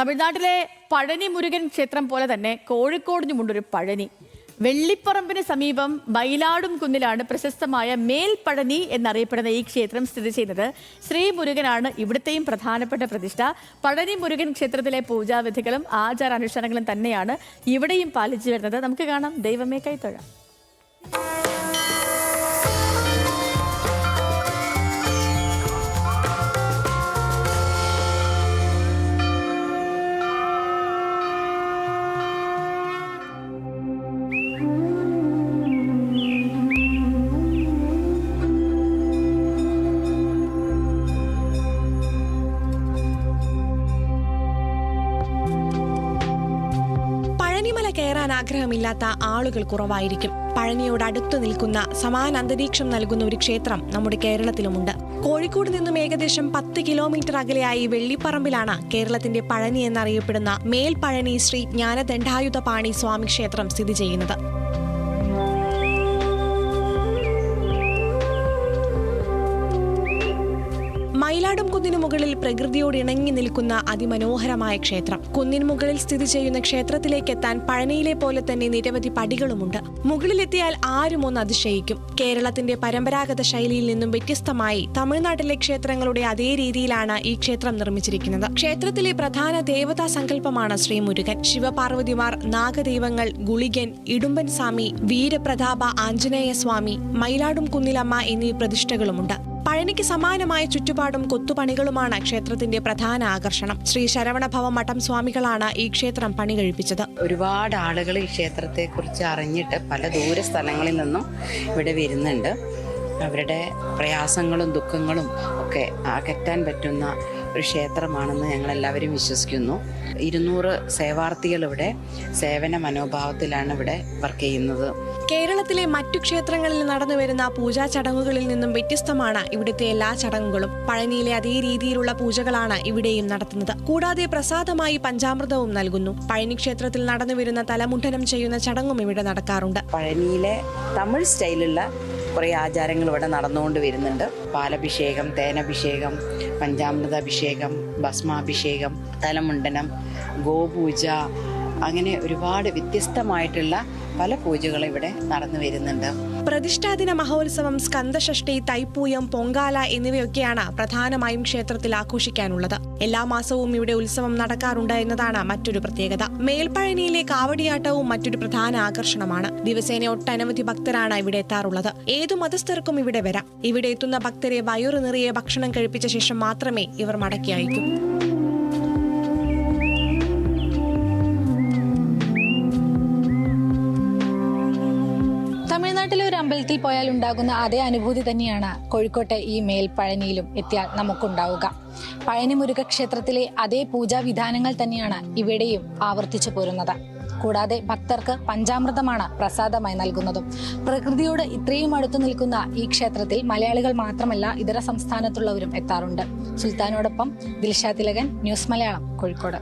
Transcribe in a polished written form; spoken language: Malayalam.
തമിഴ്നാട്ടിലെ പഴനി മുരുകൻ ക്ഷേത്രം പോലെ തന്നെ കോഴിക്കോടിനുമുണ്ടൊരു പഴനി. വെള്ളിപ്പറമ്പിന് സമീപം ബൈലാടും കുന്നിലാണ് പ്രശസ്തമായ മേൽപ്പഴനി എന്നറിയപ്പെടുന്ന ഈ ക്ഷേത്രം സ്ഥിതി ചെയ്യുന്നത്. ശ്രീ മുരുകനാണ് ഇവിടുത്തെയും പ്രധാനപ്പെട്ട പ്രതിഷ്ഠ. പഴനി മുരുകൻ ക്ഷേത്രത്തിലെ പൂജാവിധികളും ആചാരാനുഷ്ഠാനങ്ങളും തന്നെയാണ് ഇവിടെയും പാലിച്ചു വരുന്നത്. നമുക്ക് കാണാം, ദൈവമേ കൈത്തൊഴാം. പഴനിമല കയറാൻ ആഗ്രഹമില്ലാത്ത ആളുകൾ കുറവായിരിക്കും. പഴനിയോട് അടുത്തു നിൽക്കുന്ന സമാന അന്തരീക്ഷം നൽകുന്ന ഒരു ക്ഷേത്രം നമ്മുടെ കേരളത്തിലുമുണ്ട്. കോഴിക്കോട് നിന്നും ഏകദേശം 10 കിലോമീറ്റർ അകലെയായി വെള്ളിപ്പറമ്പിലാണ് കേരളത്തിന്റെ പഴനി എന്നറിയപ്പെടുന്ന മേൽപ്പഴനി ശ്രീ ജ്ഞാനദണ്ഡായുധപാണി സ്വാമി ക്ഷേത്രം സ്ഥിതി ചെയ്യുന്നത്. മയിലാടും കുന്നിനു മുകളിൽ പ്രകൃതിയോട് ഇണങ്ങി നിൽക്കുന്ന അതിമനോഹരമായ ക്ഷേത്രം. കുന്നിന് മുകളിൽ സ്ഥിതി ചെയ്യുന്ന ക്ഷേത്രത്തിലേക്ക് എത്താൻ പഴനിയിലെ പോലെ തന്നെ നിരവധി പടികളുമുണ്ട്. മുകളിലെത്തിയാൽ ആരും ഒന്ന് അതിശയിക്കും. കേരളത്തിന്റെ പരമ്പരാഗത ശൈലിയിൽ നിന്നും വ്യത്യസ്തമായി തമിഴ്നാട്ടിലെ ക്ഷേത്രങ്ങളുടെ അതേ രീതിയിലാണ് ഈ ക്ഷേത്രം നിർമ്മിച്ചിരിക്കുന്നത്. ക്ഷേത്രത്തിലെ പ്രധാന ദേവതാ സങ്കല്പമാണ് ശ്രീ മുരുകൻ. ശിവപാർവതിമാർ, നാഗദൈവങ്ങൾ, ഗുളികൻ, ഇടുമ്പൻ സ്വാമി, വീരപ്രതാപ ആഞ്ജനേയ സ്വാമി, മയിലാടും കുന്നിലമ്മ എന്നീ പ്രതിഷ്ഠകളുമുണ്ട്. പഴനിക്ക് സമാനമായ ചുറ്റുപാടും കൊത്തുപണികളുമാണ് ക്ഷേത്രത്തിന്റെ പ്രധാന ആകർഷണം. ശ്രീ ശരവണഭവ മഠം സ്വാമികളാണ് ഈ ക്ഷേത്രം പണി കഴിപ്പിച്ചത്. ഒരുപാട് ആളുകൾ ഈ ക്ഷേത്രത്തെ കുറിച്ച് അറിഞ്ഞിട്ട് പല ദൂര സ്ഥലങ്ങളിൽ നിന്നും ഇവിടെ വരുന്നുണ്ട്. അവരുടെ പ്രയാസങ്ങളും ദുഃഖങ്ങളും ഒക്കെ അകറ്റാൻ പറ്റുന്ന ഒരു ക്ഷേത്രമാണെന്ന് ഞങ്ങളെല്ലാവരും വിശ്വസിക്കുന്നു. 200 സേവാർത്ഥികൾ ഇവിടെ സേവന മനോഭാവത്തിലാണ് ഇവിടെ വർക്ക് ചെയ്യുന്നത്. കേരളത്തിലെ മറ്റു ക്ഷേത്രങ്ങളിൽ നടന്നു വരുന്ന പൂജാ ചടങ്ങുകളിൽ നിന്നും വ്യത്യസ്തമാണ് ഇവിടുത്തെ എല്ലാ ചടങ്ങുകളും. പഴനിയിലെ അതേ രീതിയിലുള്ള പൂജകളാണ് ഇവിടെയും നടത്തുന്നത്. കൂടാതെ പ്രസാദമായി പഞ്ചാമൃതവും നൽകുന്നു. പഴനി ക്ഷേത്രത്തിൽ നടന്നു വരുന്ന തലമുണ്ഡനം ചെയ്യുന്ന ചടങ്ങും ഇവിടെ നടക്കാറുണ്ട്. പഴനിയിലെ തമിഴ് സ്റ്റൈലുള്ള കുറേ ആചാരങ്ങൾ ഇവിടെ നടന്നുകൊണ്ട് വരുന്നുണ്ട്. പാലഭിഷേകം, തേനഭിഷേകം, പഞ്ചാമൃതാഭിഷേകം, ഭസ്മാഭിഷേകം, തലമുണ്ടനം, ഗോപൂജ, അങ്ങനെ ഒരുപാട് വ്യത്യസ്തമായിട്ടുള്ള പല പൂജകളും ഇവിടെ നടന്നു വരുന്നുണ്ട്. പ്രതിഷ്ഠാദിന മഹോത്സവം, സ്കന്ദഷഷ്ടി, തൈപ്പൂയം, പൊങ്കാല എന്നിവയൊക്കെയാണ് പ്രധാനമായും ക്ഷേത്രത്തിൽ ആഘോഷിക്കാനുള്ളത്. എല്ലാ മാസവും ഇവിടെ ഉത്സവം നടക്കാറുണ്ട് എന്നതാണ് മറ്റൊരു പ്രത്യേകത. മേൽപ്പഴനിയിലെ കാവടിയാട്ടവും മറ്റൊരു പ്രധാന ആകർഷണമാണ്. ദിവസേന ഒട്ടനവധി ഭക്തരാണ് ഇവിടെ എത്താറുള്ളത്. ഏതു മതസ്ഥർക്കും ഇവിടെ വരാം. ഇവിടെ എത്തുന്ന ഭക്തരെ വയറു നിറയെ ഭക്ഷണം കഴിപ്പിച്ച ശേഷം മാത്രമേ ഇവർ മടക്കി അയക്കൂ. തമിഴ്നാട്ടിലെ ഒരു അമ്പലത്തിൽ പോയാൽ ഉണ്ടാകുന്ന അതേ അനുഭൂതി തന്നെയാണ് കോഴിക്കോട്ടെ ഈ മേൽപ്പഴനിയിലും എത്തിയാൽ നമുക്കുണ്ടാവുക. പഴനി മുരുക ക്ഷേത്രത്തിലെ അതേ പൂജാവിധാനങ്ങൾ തന്നെയാണ് ഇവിടെയും ആവർത്തിച്ചു പോരുന്നത്. കൂടാതെ ഭക്തർക്ക് പഞ്ചാമൃതമാണ് പ്രസാദമായി നൽകുന്നതും. പ്രകൃതിയോട് ഇത്രയും അടുത്തു നിൽക്കുന്ന ഈ ക്ഷേത്രത്തിൽ മലയാളികൾ മാത്രമല്ല, ഇതര സംസ്ഥാനത്തുള്ളവരും എത്താറുണ്ട്. സുൽത്താനോടൊപ്പം ദിൽഷ തിലകൻ, ന്യൂസ് മലയാളം, കോഴിക്കോട്.